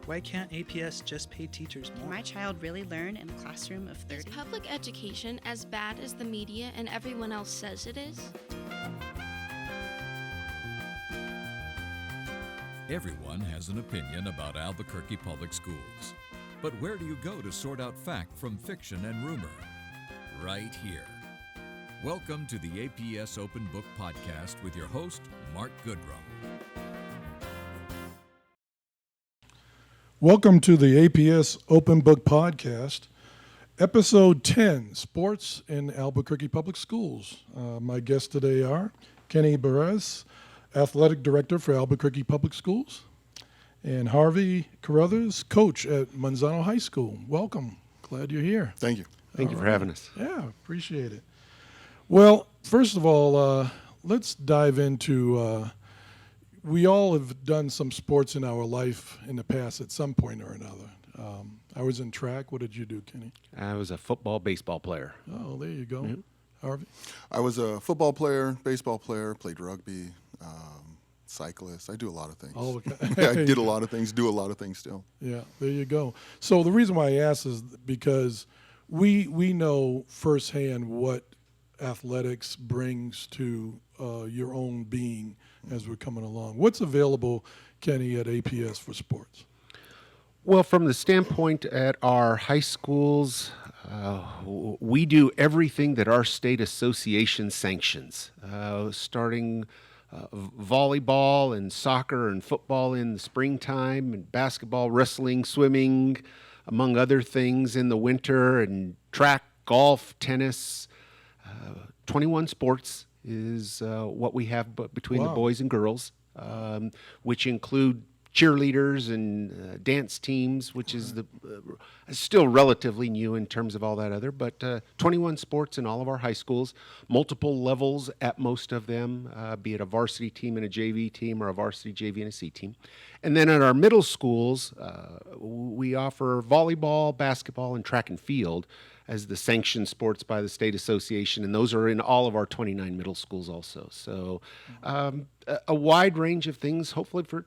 Why can't APS just pay teachers Can more? my child really learn in a classroom of 30? Is public education as bad as the media and everyone else says it is? Everyone has an opinion about Albuquerque Public Schools. But where do you go to sort out fact from fiction and rumor? Right here. Welcome to the APS Open Book Podcast with your host, Mark Goodrum. Welcome to the APS Open Book Podcast, Episode 10, Sports in Albuquerque Public Schools. My guests today are Kenny Barreras, Athletic Director for Albuquerque Public Schools, and Harvey Carreathers, Coach at Manzano High School. Welcome. Glad you're here. Thank you. Thank you for having us. Yeah, appreciate it. Well, first of all, let's dive into we all have done some sports in our life in the past at some point or another. I was in track. What did you do, Kenny? I was a football, baseball player. Oh, there you go. Mhm. Harvey? I was a football player, baseball player, played rugby, cyclist. I do a lot of things. Oh, okay. I did a lot of things, do a lot of things still. Yeah, there you go. So the reason why I ask is because we know firsthand what athletics brings to your own being as we're coming along. What's available, Kenny, at APS for sports? Well, from the standpoint at our high schools, we do everything that our state association sanctions, starting volleyball and soccer and football in the springtime, and basketball, wrestling, swimming, among other things in the winter, and track, golf, tennis. 21 sports is what we have between the boys and girls, which include cheerleaders and dance teams, which is still relatively new in terms of all that other, but 21 sports in all of our high schools, multiple levels at most of them, be it a varsity team and a JV team or a varsity JV and a C team. And then at our middle schools, we offer volleyball, basketball, and track and field as the sanctioned sports by the state association, and those are in all of our 29 middle schools also. So a wide range of things, hopefully for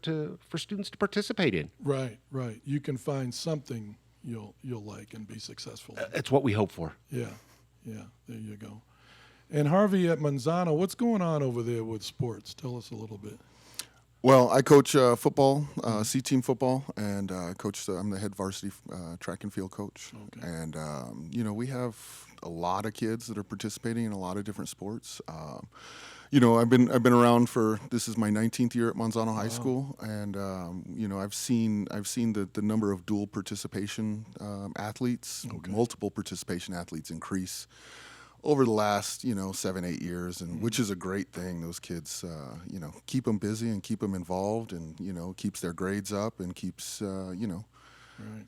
students to participate in. Right. You can find something you'll like and be successful in. That's what we hope for. Yeah, there you go. And Harvey at Manzano, what's going on over there with sports? Tell us a little bit. Well, I coach football, C-team football, and I'm the head varsity track and field coach. Okay. And, we have a lot of kids that are participating in a lot of different sports. I've been around this is my 19th year at Manzano High School, and I've seen the number of dual participation athletes, multiple participation athletes increase over the last 7-8 years, and which is a great thing. Those kids keep them busy and keep them involved, and keeps their grades up and keeps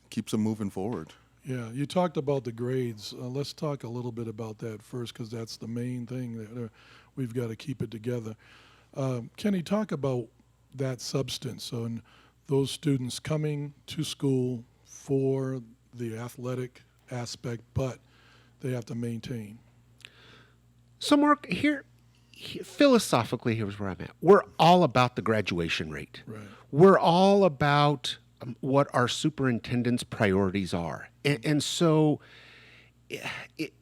keeps them moving forward. Yeah, you talked about the grades. Let's talk a little bit about that first, because that's the main thing that we've got to keep it together. Kenny, talk about that substance and those students coming to school for the athletic aspect, but they have to maintain. So, Mark, philosophically, here's where I'm at. We're all about the graduation rate. Right. We're all about what our superintendent's priorities are. And so,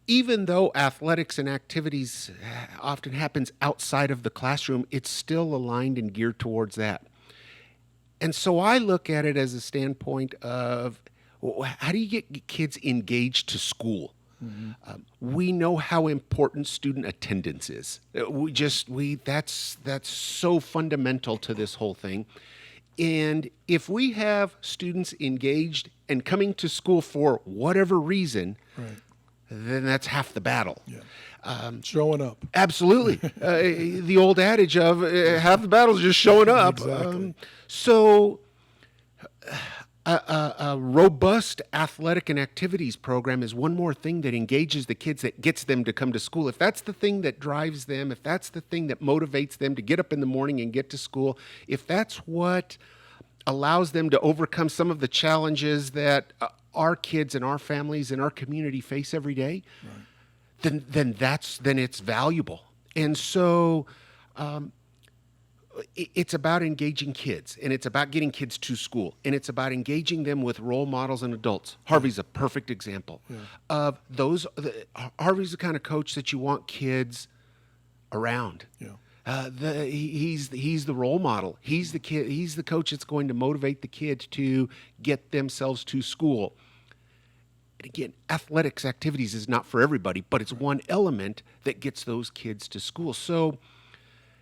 even though athletics and activities often happens outside of the classroom, it's still aligned and geared towards that. And so I look at it as a standpoint of, how do you get kids engaged to school? Mm-hmm. We know how important student attendance is. That's so fundamental to this whole thing. And if we have students engaged and coming to school for whatever reason, right, then that's half the battle. Yeah. Showing up. Absolutely. The old adage of half the battle is just showing up. Exactly. A robust athletic and activities program is one more thing that engages the kids, that gets them to come to school. If that's the thing that drives them, if that's the thing that motivates them to get up in the morning and get to school, if that's what allows them to overcome some of the challenges that our kids and our families and our community face every day, right, then it's valuable. And so it's about engaging kids, and it's about getting kids to school, and it's about engaging them with role models and adults. Harvey's a perfect example of those. Harvey's the kind of coach that you want kids around. He's the role model. He's the kid. He's the coach that's going to motivate the kid to get themselves to school. And again, athletics activities is not for everybody, but it's one element that gets those kids to school. So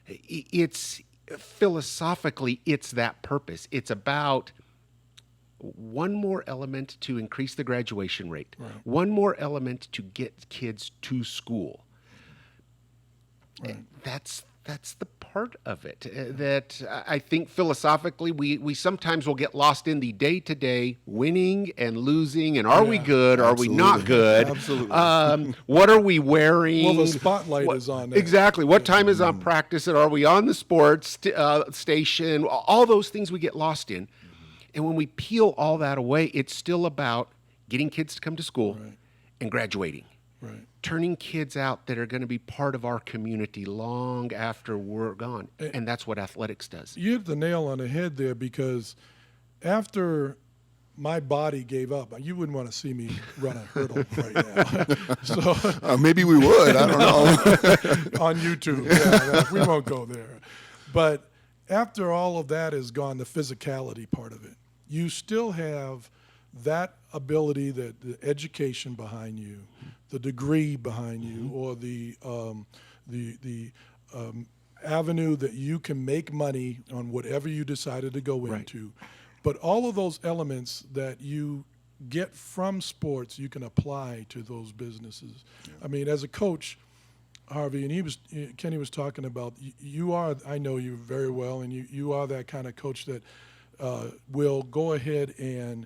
it's philosophically, it's that purpose. It's about one more element to increase the graduation rate, one more element to get kids to school. That's the part of it that I think philosophically we sometimes will get lost in the day-to-day winning and losing, and are we good, are we not good? Absolutely. What are we wearing? Well, the spotlight is on that. Exactly. What time is on practice, and are we on the sports station? All those things we get lost in. And when we peel all that away, it's still about getting kids to come to school and graduating. Turning kids out that are going to be part of our community long after we're gone. And that's what athletics does. You hit the nail on the head there, because after my body gave up, you wouldn't want to see me run a hurdle right now. So maybe we would. I don't know. on YouTube. Yeah, we won't go there. But after all of that is gone, the physicality part of it, you still have that ability, that the education behind you, the degree behind you, or the avenue that you can make money on whatever you decided to go into. But all of those elements that you get from sports, you can apply to those businesses. I mean, as a coach, Harvey, and Kenny was talking about, you are, I know you very well, and you are that kind of coach that will go ahead and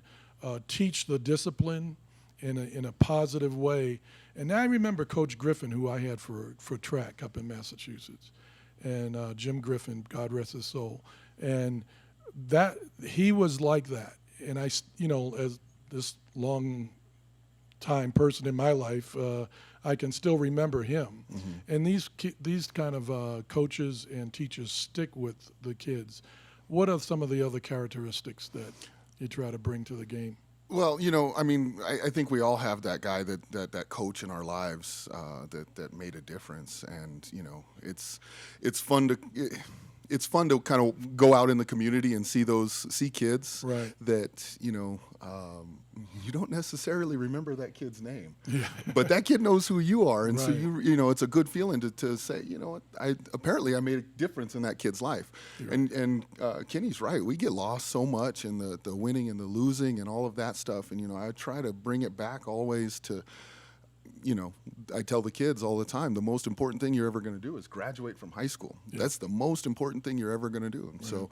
teach the discipline in a positive way. And I remember Coach Griffin, who I had for track up in Massachusetts, and Jim Griffin, God rest his soul. And that he was like that. And I, as this long time person in my life, I can still remember him. And these kind of coaches and teachers stick with the kids. What are some of the other characteristics that you try to bring to the game? Well, I mean, I think we all have that guy, that coach in our lives that made a difference, and it's fun to kind of go out in the community and see kids that you don't necessarily remember that kid's name, but that kid knows who you are, and so it's a good feeling to say, what, I made a difference in that kid's life. And Kenny's right, we get lost so much in the winning and the losing and all of that stuff, and I try to bring it back always to, I tell the kids all the time, the most important thing you're ever going to do is graduate from high school. That's the most important thing you're ever going to do. And so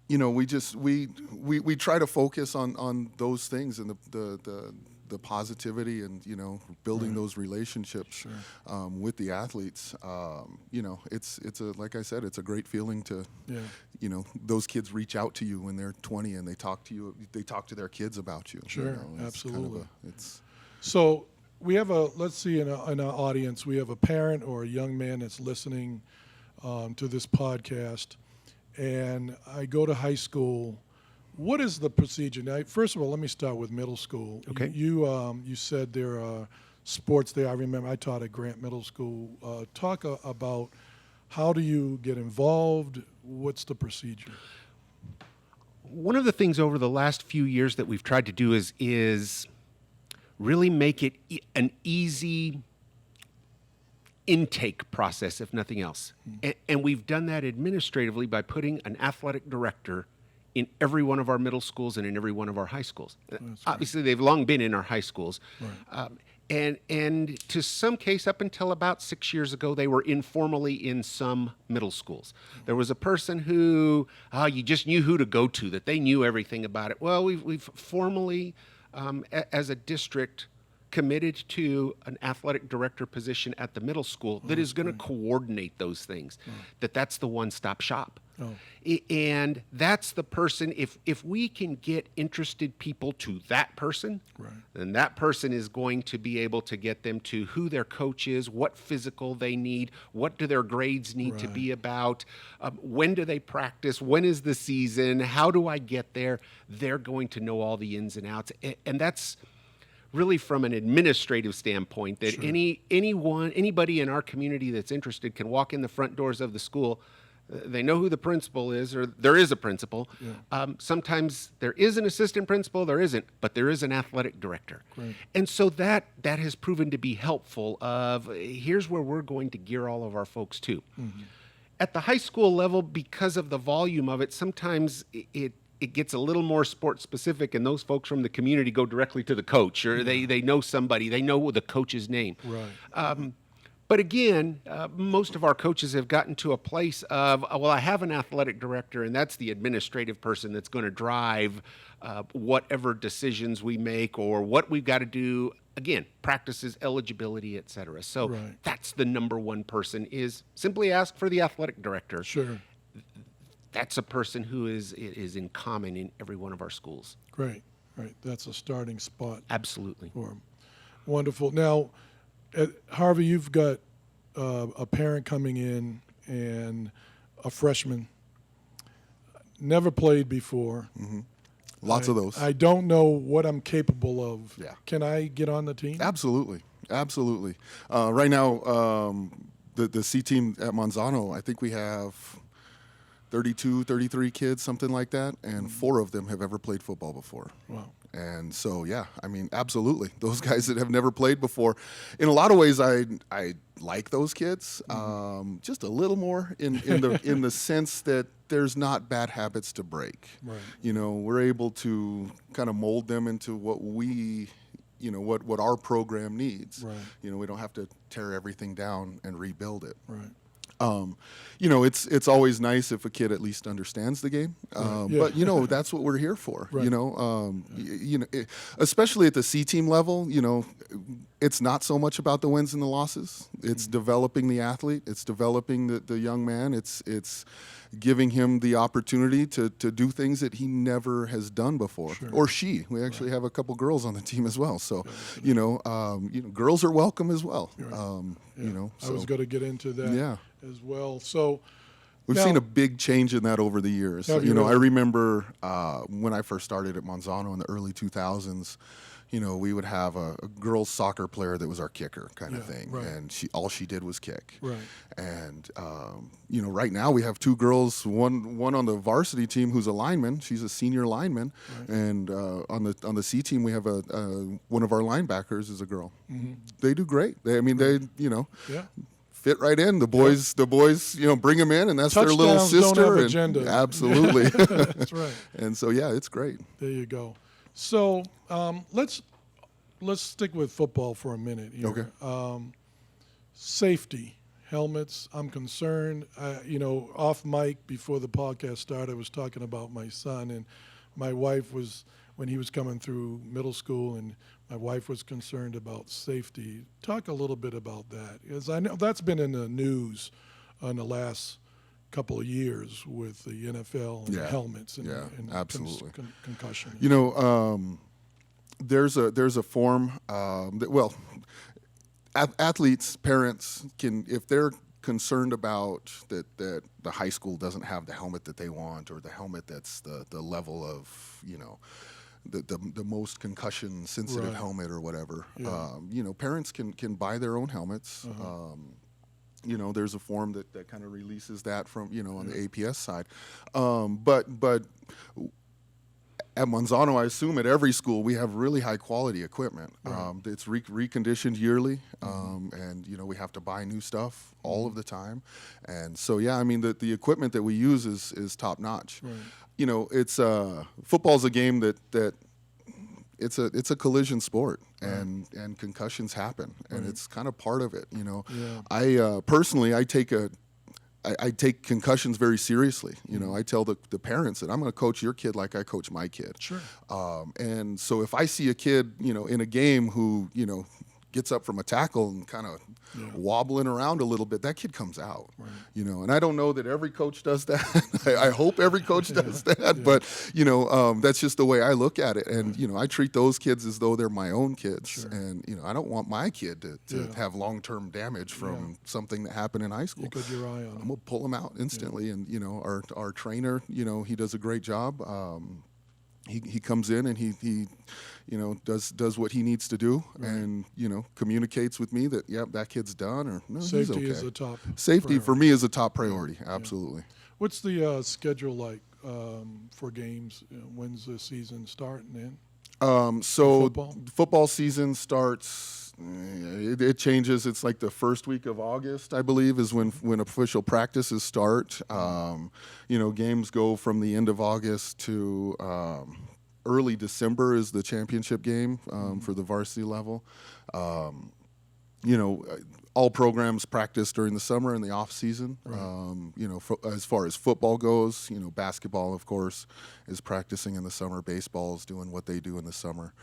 we try to focus on those things, and the positivity, and building those relationships with the athletes. It's like I said, it's a great feeling to those kids reach out to you when they're 20 and they talk to their kids about you. Absolutely. So we have let's see, in our audience, we have a parent or a young man that's listening to this podcast, and I go to high school. What is the procedure? Now, first of all, let me start with middle school. Okay. You said there are sports there. I remember I taught at Grant Middle School. Talk about how do you get involved? What's the procedure? One of the things over the last few years that we've tried to do is really make it an easy intake process, if nothing else. And we've done that administratively by putting an athletic director in every one of our middle schools and in every one of our high schools. Obviously, they've long been in our high schools. And to some case, up until about 6 years ago, they were informally in some middle schools. There was a person who you just knew who to go to, that they knew everything about it. Well, we've formally, as a district, committed to an athletic director position at the middle school that is going to coordinate those things, that's the one-stop shop. Oh. And that's the person, if we can get interested people to that person, Right. then that person is going to be able to get them to who their coach is, what physical they need, what do their grades need to be about, when do they practice, when is the season, how do I get there? They're going to know all the ins and outs. And that's really from an administrative standpoint, that anybody in our community that's interested can walk in the front doors of the school. They know who the principal is, or there is a principal. Yeah. Sometimes there is an assistant principal, there isn't, but there is an athletic director. Great. And so that has proven to be helpful of here's where we're going to gear all of our folks to. Mm-hmm. At the high school level, because of the volume of it, sometimes it gets a little more sport specific, and those folks from the community go directly to the coach, or they know somebody, they know the coach's name. Right. But again, most of our coaches have gotten to a place of, well, I have an athletic director, and that's the administrative person that's going to drive whatever decisions we make or what we've got to do. Again, practices, eligibility, et cetera. So that's the number one person, is simply ask for the athletic director. Sure. That's a person who is in common in every one of our schools. Great. Right. That's a starting spot. Absolutely. For 'em. Wonderful. Now, Harvey, you've got a parent coming in and a freshman, never played before. Mm-hmm. Lots of those. I don't know what I'm capable of. Yeah. Can I get on the team? Absolutely. Right now, the C team at Manzano, I think we have 32, 33 kids, something like that, and 4 of them have ever played football before. Wow. And so, yeah, I mean, absolutely. Those guys that have never played before. In a lot of ways, I like those kids, just a little more in the sense that there's not bad habits to break. Right. You know, we're able to kind of mold them into what we, what our program needs. Right. You know, we don't have to tear everything down and rebuild it. Right. It's always nice if a kid at least understands the game. But that's what we're here for. Right. Especially at the C team level, it's not so much about the wins and the losses. It's developing the athlete. It's developing the young man. It's giving him the opportunity to do things that he never has done before, or she. We actually have a couple girls on the team as well. So, girls are welcome as well. Right. I was going to get into that as well. So we've seen a big change in that over the years. I remember when I first started at Manzano in the early 2000s, we would have a girls soccer player that was our kicker kind of thing. Right. And all she did was kick. Right. And, right now we have 2 girls, one on the varsity team who's a lineman. She's a senior lineman. Right. And on the C team, we have one of our linebackers is a girl. Mm-hmm. They do great. They fit right in. The boys, bring them in, and that's Touchdowns their little sister. Don't have agenda. Absolutely. That's right. And so, it's great. There you go. So let's stick with football for a minute here. Okay. Safety, helmets. I'm concerned. Off mic before the podcast started, I was talking about my son, and my wife was, when he was coming through middle school, and my wife was concerned about safety. Talk a little bit about that, because I know that's been in the news in the last couple of years with the NFL and helmets and absolutely. Concussion. There's a form athletes, parents can, if they're concerned about that the high school doesn't have the helmet that they want, or the helmet that's the level of the most concussion sensitive helmet or whatever. Parents can buy their own helmets. There's a form that kind of releases that from on the APS side. But at Manzano, I assume at every school we have really high quality equipment. Right. It's reconditioned yearly, and we have to buy new stuff all of the time. And so the equipment that we use is top notch. Right. It's football's a game that it's a collision sport, and concussions happen, and it's kind of part of it. I personally I take concussions very seriously. I tell the parents that I'm going to coach your kid like I coach my kid. Sure. And so if I see a kid, in a game who, gets up from a tackle and kind of wobbling around a little bit, that kid comes out, you know. And I don't know that every coach does that. I hope every coach does that, but you know, that's just the way I look at it. And you know, I treat those kids as though they're my own kids, and you know, I don't want my kid to have long-term damage from something that happened in high school. You got your eye on I'm gonna pull him out instantly, and you know, our trainer, you know, he does a great job. He comes in and he you know, does what he needs to do, and you know, communicates with me that that kid's done, or no, Safety he's okay. is a top Safety priority. for me is a top priority. Absolutely. What's the schedule like for games? When's the season start and end? So Football season starts. It changes. It's like the first week of August, I believe, is when official practices start. You know, games go from the end of August to early December is the championship game for the varsity level. You know, all programs practice during the summer and the off season. You know, as far as football goes, you know, basketball, of course, is practicing in the summer. Baseball is doing what they do in the summer.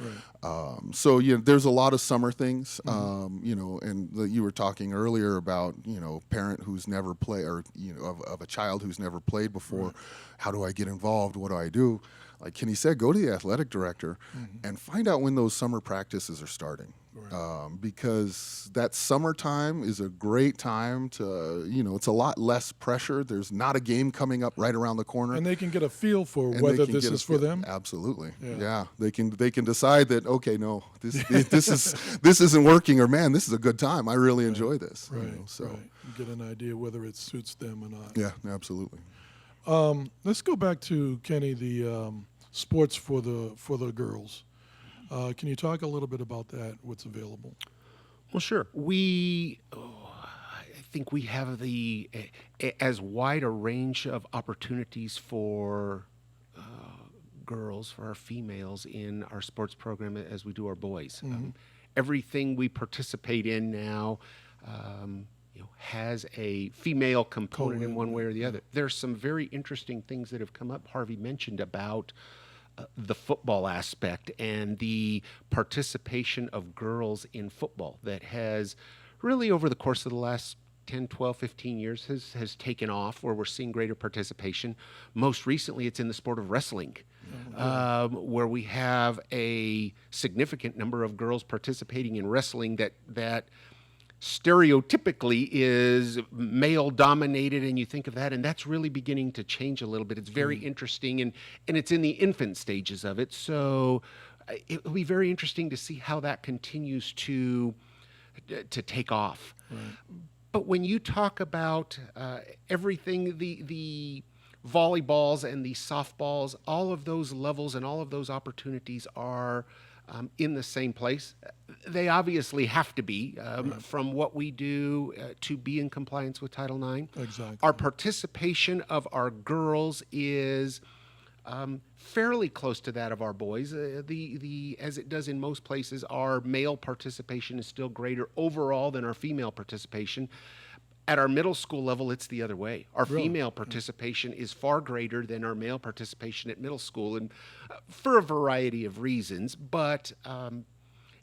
So yeah, there's a lot of summer things. You know, and you were talking earlier about, you know, parent who's never played, or you know, of a child who's never played before. How do I get involved? What do I do? Like Kenny said, go to the athletic director and find out when those summer practices are starting. Because that summertime is a great time to, you know, it's a lot less pressure. There's not a game coming up right around the corner. And they can get a feel for whether this is for them. Absolutely. Yeah. They can decide that, okay, no, this isn't working, or man, this is a good time. I really enjoy this. You know, so get an idea whether it suits them or not. Yeah, absolutely. Let's go back to Kenny, the sports for the girls. Can you talk a little bit about that? What's available? Well, sure. I think we have as wide a range of opportunities for girls, for our females in our sports program as we do our boys. Everything we participate in now, you know, has a female component in one way or the other. There's some very interesting things that have come up. Harvey mentioned about the football aspect and the participation of girls in football that has really, over the course of the last 10, 12, 15 years, has taken off, where we're seeing greater participation. Most recently, it's in the sport of wrestling, where we have a significant number of girls participating in wrestling that stereotypically is male dominated, and you think of that, and that's really beginning to change a little bit. It's very interesting, and it's in the infant stages of it, so it'll be very interesting to see how that continues to take off. But when you talk about everything, the volleyballs and the softballs, all of those levels and all of those opportunities are in the same place. They obviously have to be from what we do to be in compliance with Title IX. Exactly. Our participation of our girls is fairly close to that of our boys. As it does in most places, our male participation is still greater overall than our female participation. At our middle school level, it's the other way. Our female participation is far greater than our male participation at middle school, and for a variety of reasons. But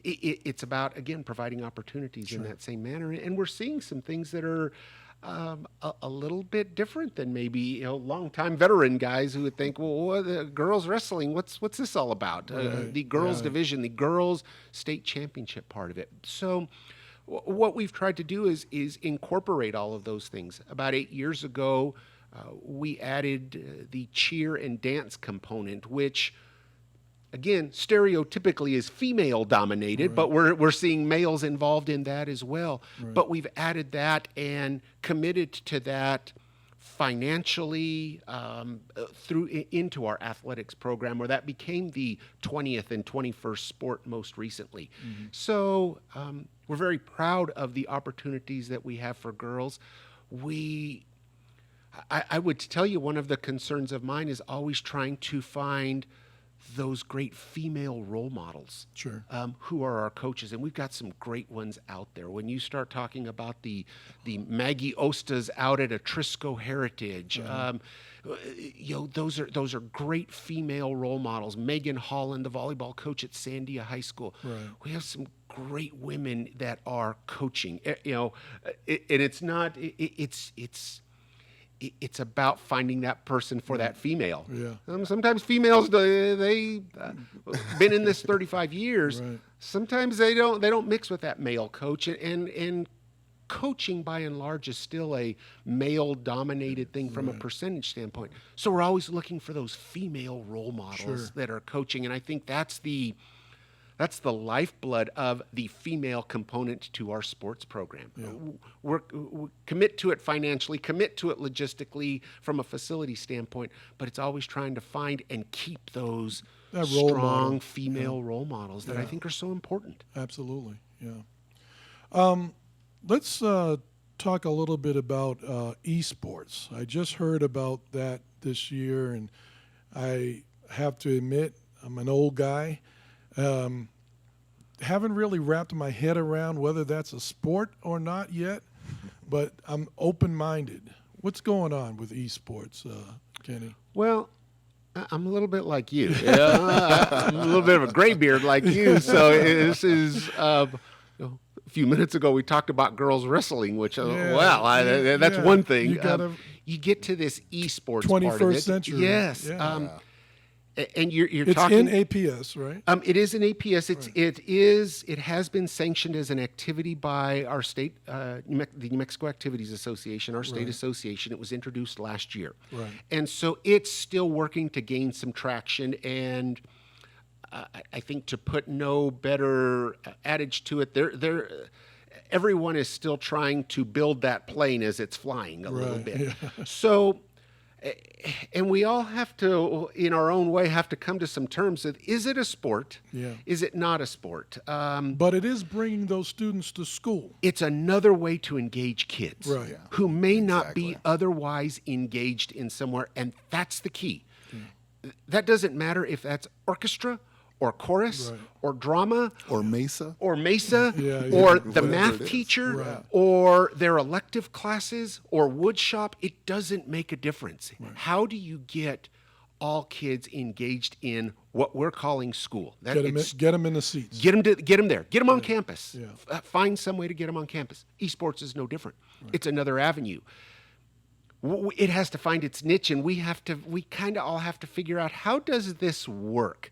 it's about, again, providing opportunities in that same manner. And we're seeing some things that are a little bit different than maybe, you know, longtime veteran guys who would think, well, the girls wrestling, what's this all about? The girls division, the girls state championship part of it. So what we've tried to do is incorporate all of those things. About 8 years ago, we added the cheer and dance component, which, again, stereotypically is female dominated, but we're seeing males involved in that as well. But we've added that and committed to that financially into our athletics program, where that became the 20th and 21st sport most recently. So we're very proud of the opportunities that we have for girls. I would tell you, one of the concerns of mine is always trying to find those great female role models who are our coaches, and we've got some great ones out there. When you start talking about the Maggie Ostas out at Atrisco Heritage, you know, those are great female role models. Megan Holland, the volleyball coach at Sandia High School. We have some great women that are coaching. And it's not. It's about finding that person for that female. Yeah. Sometimes females they been in this 35 years. Right. Sometimes they don't mix with that male coach, and coaching by and large is still a male dominated thing from a percentage standpoint. So we're always looking for those female role models that are coaching, and I think that's the lifeblood of the female component to our sports program. Yeah. We commit to it financially, commit to it logistically from a facility standpoint, but it's always trying to find and keep those That role strong model. female role models that I think are so important. Absolutely, yeah. Let's talk a little bit about esports. I just heard about that this year, and I have to admit, I'm an old guy. Haven't really wrapped my head around whether that's a sport or not yet, but I'm open-minded. What's going on with esports, Kenny? Well, I'm a little bit like you. I'm a little bit of a gray beard like you. So this is a few minutes ago we talked about girls wrestling, which that's one thing. You get to this esports 21st part of it. century. Yes. Yeah. And you're it's talking in APS, right? It is an APS. It has been sanctioned as an activity by our state, the New Mexico Activities Association, our state association. It was introduced last year, and so it's still working to gain some traction. And I think, to put no better adage to it, everyone is still trying to build that plane as it's flying a little bit. Yeah. So. And we all have to, in our own way, have to come to some terms of, is it a sport? Yeah. Is it not a sport? But it is bringing those students to school. It's another way to engage kids who may not be otherwise engaged in somewhere, and that's the key. That doesn't matter if that's orchestra or chorus or drama Or Mesa. or the Whatever math it is. teacher or their elective classes or wood shop. It doesn't make a difference. How do you get all kids engaged in what we're calling school? Get them in the seats. Get them there. Get them on campus. Find some way to get them on campus. Esports is no different. It's another avenue. It has to find its niche, and we kind of all have to figure out, how does this work?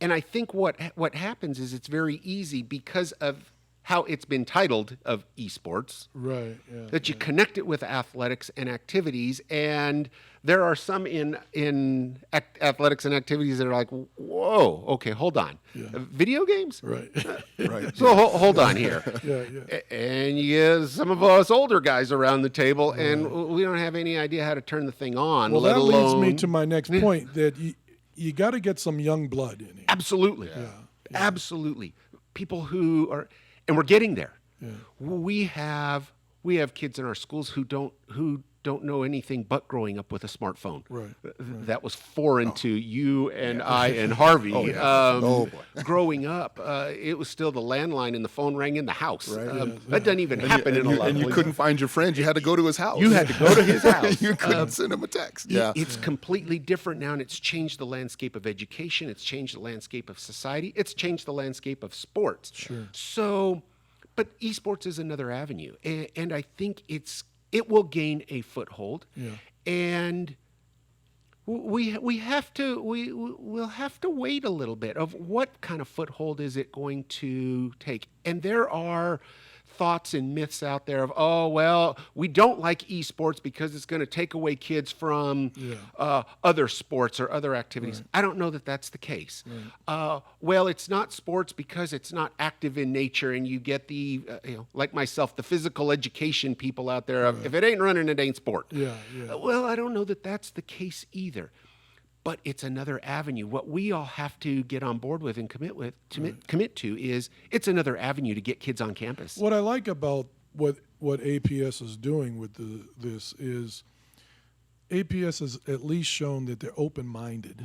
And I think what happens is, it's very easy because of how it's been titled of esports, that you connect it with athletics and activities. And there are some in athletics and activities that are like, whoa, okay, hold on. Video games? Right. So hold on here. Yeah. And you get some of us older guys around the table, and we don't have any idea how to turn the thing on. Well, let that alone... leads me to my next point, that you got to get some young blood in here. Absolutely. Absolutely. People who are, and we're getting there. We have kids in our schools who don't know anything but growing up with a smartphone. That was foreign to you and I and Harvey. Growing up, it was still the landline, and the phone rang in the house. That doesn't even happen in a lot of And you places. couldn't find your friend. You had to go to his house. You had to go to his house. You couldn't send him a text. It's completely different now, and it's changed the landscape of education. It's changed the landscape of society. It's changed the landscape of sports. So, but esports is another avenue, and I think it will gain a foothold, and we'll have to wait a little bit of what kind of foothold is it going to take. And there are thoughts and myths out there of, oh, well, we don't like esports because it's going to take away kids from other sports or other activities. I don't know that that's the case. Well, it's not sports because it's not active in nature, and you get the, like myself, the physical education people out there of, if it ain't running, it ain't sport. Well, I don't know that that's the case either. But it's another avenue. What we all have to get on board with and commit to is, it's another avenue to get kids on campus. What I like about what APS is doing with this is, APS has at least shown that they're open-minded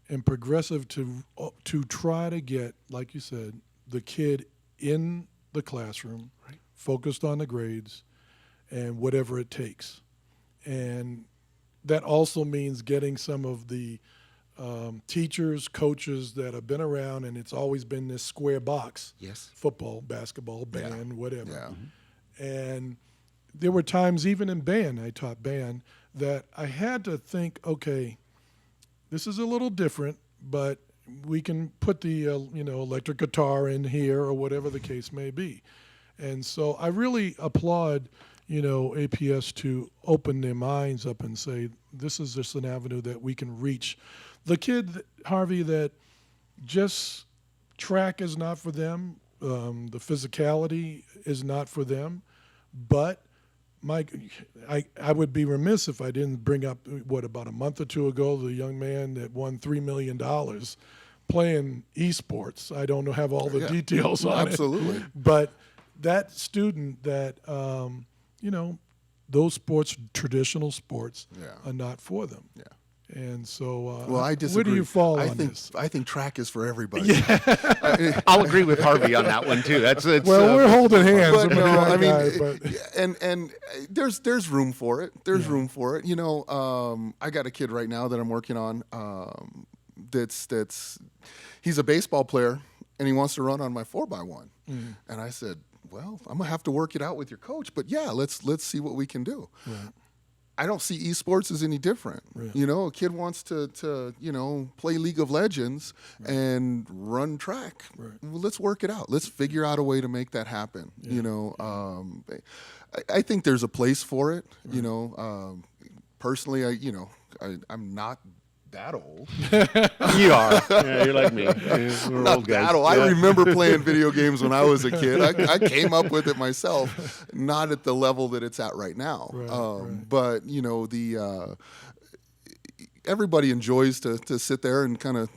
and progressive to try to get, like you said, the kid in the classroom, focused on the grades and whatever it takes. And that also means getting some of the teachers, coaches that have been around, and it's always been this square box. Yes. Football, basketball, band, whatever. Yeah. And there were times, even in band, I taught band, that I had to think, okay, this is a little different, but we can put the electric guitar in here or whatever the case may be. And so I really applaud APS to open their minds up and say, this is just an avenue that we can reach. The kid, Harvey, that just track is not for them, the physicality is not for them, but Mike, I would be remiss if I didn't bring up, about a month or two ago, the young man that won $3 million playing esports. I don't have all the details on absolutely. it. But that student that, those sports, traditional sports, are not for them. Yeah. And so, well, I disagree. where do you fall on this? I think track is for everybody. I'll agree with Harvey on that one too. We're holding hands. But no, I mean, and there's room for it. There's room for it. I got a kid right now that I'm working on. He's a baseball player and he wants to run on my 4x1. And I said, well, I'm gonna have to work it out with your coach. But yeah, let's see what we can do. Right. I don't see esports as any different. Right. A kid wants to play League of Legends and run track. Right. Well, let's work it out. Let's figure out a way to make that happen. Yeah. I think there's a place for it. Right. Personally, I'm not that old. You are. Yeah, you're like me. We're not old guys. that old. I remember playing video games when I was a kid. I came up with it myself, not at the level that it's at right now. Right. But everybody enjoys to sit there and kind of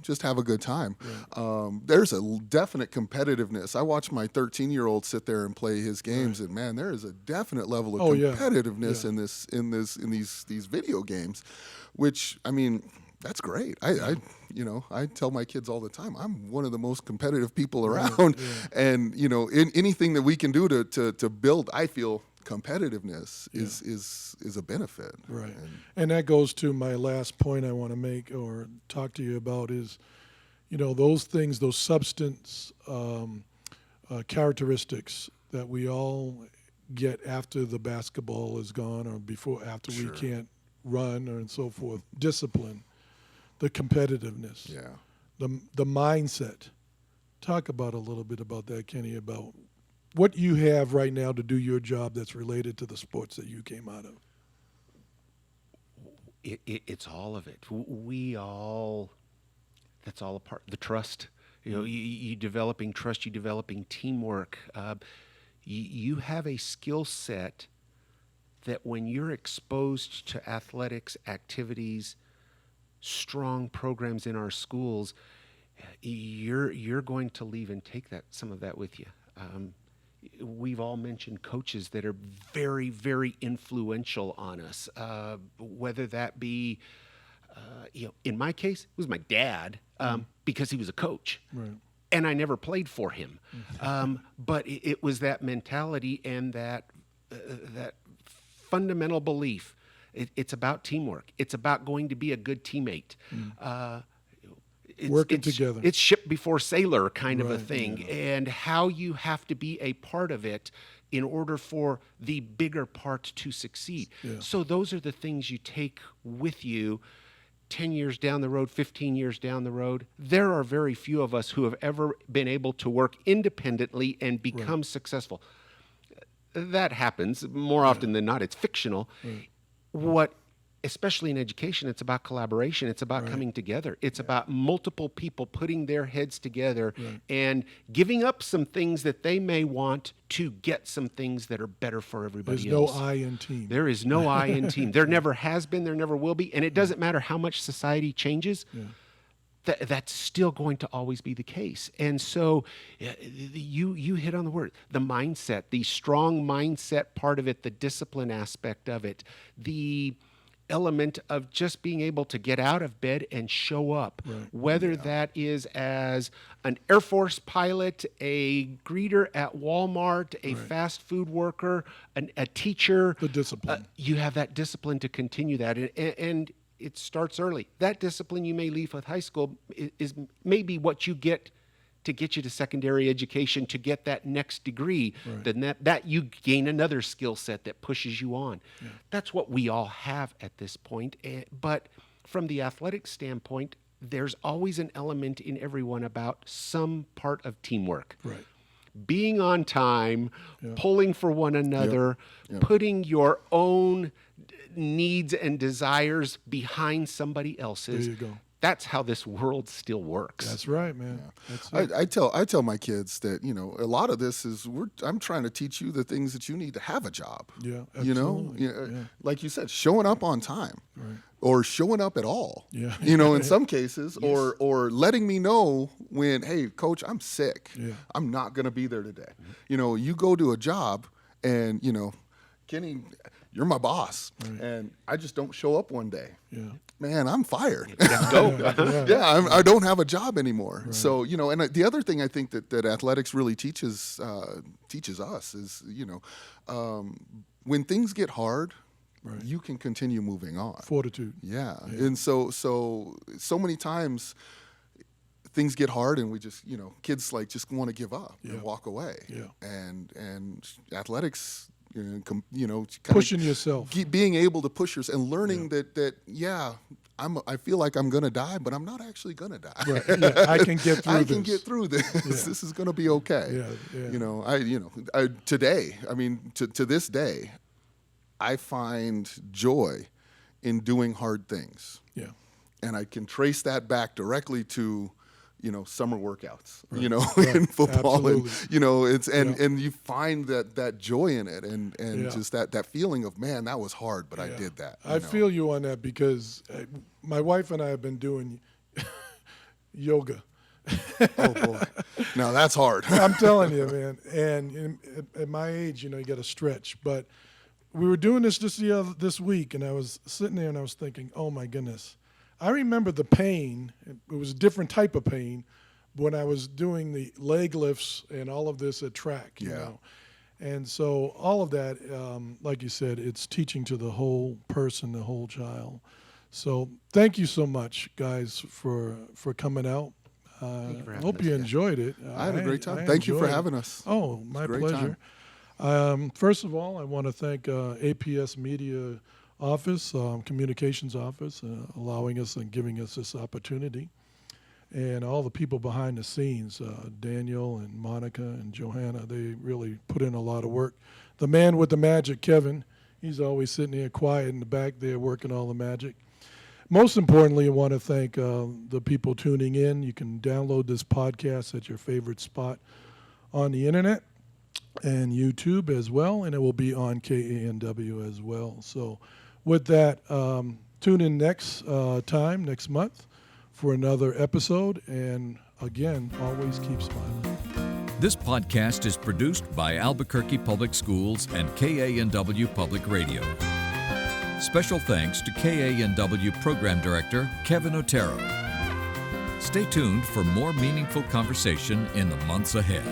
just have a good time. Right. There's a definite competitiveness. I watch my 13-year-old sit there and play his games, and man, there is a definite level of competitiveness in these video games. Which, I mean, that's great. I tell my kids all the time, I'm one of the most competitive people around. Yeah. And, in anything that we can do to build, I feel competitiveness is a benefit. Right. And that goes to my last point I want to make or talk to you about is, those things, those substance characteristics that we all get after the basketball is gone or after we can't run and so forth, discipline, the competitiveness, the mindset. Talk about a little bit about that, Kenny, about what you have right now to do your job that's related to the sports that you came out of. It's all of it. That's all a part. The trust, you developing trust, you developing teamwork. You have a skill set that when you're exposed to athletics, activities, strong programs in our schools, you're going to leave and take some of that with you. We've all mentioned coaches that are very, very influential on us, whether that be, in my case, it was my dad because he was a coach. Right. And I never played for him. But it was that mentality and that fundamental belief. It's about teamwork. It's about going to be a good teammate. Working together. It's ship before sailor kind of a thing, and how you have to be a part of it in order for the bigger part to succeed. Yeah. So those are the things you take with you 10 years down the road, 15 years down the road. There are very few of us who have ever been able to work independently and become successful. That happens more often than not. It's fictional. What, especially in education, it's about collaboration. It's about coming together. It's about multiple people putting their heads together and giving up some things that they may want to get some things that are better for everybody else. There's no I in team. There is no I in team. There never has been. There never will be. And it doesn't matter how much society changes. That's still going to always be the case. And so you hit on the word, the mindset, the strong mindset part of it, the discipline aspect of it, the element of just being able to get out of bed and show up, whether that is as an Air Force pilot, a greeter at Walmart, a fast food worker, a teacher. The discipline. You have that discipline to continue that. And it starts early. That discipline you may leave with high school is maybe what you get to get you to secondary education, to get that next degree. Right. Then that you gain another skill set that pushes you on. Yeah. That's what we all have at this point. But from the athletic standpoint, there's always an element in everyone about some part of teamwork. Right. Being on time, pulling for one another, Yep. putting your own needs and desires behind somebody else's. There you go. That's how this world still works. That's right, man. That's it. I tell my kids that, you know, a lot of this is I'm trying to teach you the things that you need to have a job. Yeah, You know, absolutely. Yeah. like you said, showing up on time, Right. or showing up at all. Yeah. You know, in some cases, or letting me know when, hey, coach, I'm sick. Yeah. I'm not going to be there today. You know, you go to a job and, you know, Kenny, you're my boss, and I just don't show up one day. Yeah. Man, I'm fired. Let's go. I don't have a job anymore. Right. So, you know, and the other thing I think that athletics really teaches us is, you know, when things get hard, you can continue moving on. Fortitude. Yeah. And so many times things get hard and we just, you know, kids like just want to give up and walk away. Yeah. And athletics, you know, pushing yourself, being able to push yourself and learning that I feel like I'm gonna die, but I'm not actually gonna die. Right. Yeah, I can get through I this. can get through this. Yeah. This is gonna be okay. Yeah. You know, today, I mean, to this day, I find joy in doing hard things. Yeah. And I can trace that back directly to, you know, summer workouts, you know, in football. Absolutely. And, you know, it's, and you find that joy in it and just that feeling of, man, that was hard, but I did that. I feel you on that because my wife and I have been doing yoga. Oh boy. Now that's hard. I'm telling you, man. And at my age, you know, you got to stretch, but we were doing this week and I was sitting there and I was thinking, oh my goodness. I remember the pain. It was a different type of pain when I was doing the leg lifts and all of this at track, you know. And so all of that, like you said, it's teaching to the whole person, the whole child. So thank you so much, guys, for coming out. I hope you enjoyed it. I had a great time. Thank you for having us. Oh, my pleasure. First of all, I want to thank APS Media Office, Communications Office, allowing us and giving us this opportunity. And all the people behind the scenes, Daniel and Monica and Johanna, they really put in a lot of work. The man with the magic, Kevin, he's always sitting there quiet in the back there working all the magic. Most importantly, I want to thank the people tuning in. You can download this podcast at your favorite spot on the internet and YouTube as well, and it will be on KANW as well. So with that, tune in next month for another episode. And again, always keep smiling. This podcast is produced by Albuquerque Public Schools and KANW Public Radio. Special thanks to KANW Program Director Kevin Otero. Stay tuned for more meaningful conversation in the months ahead.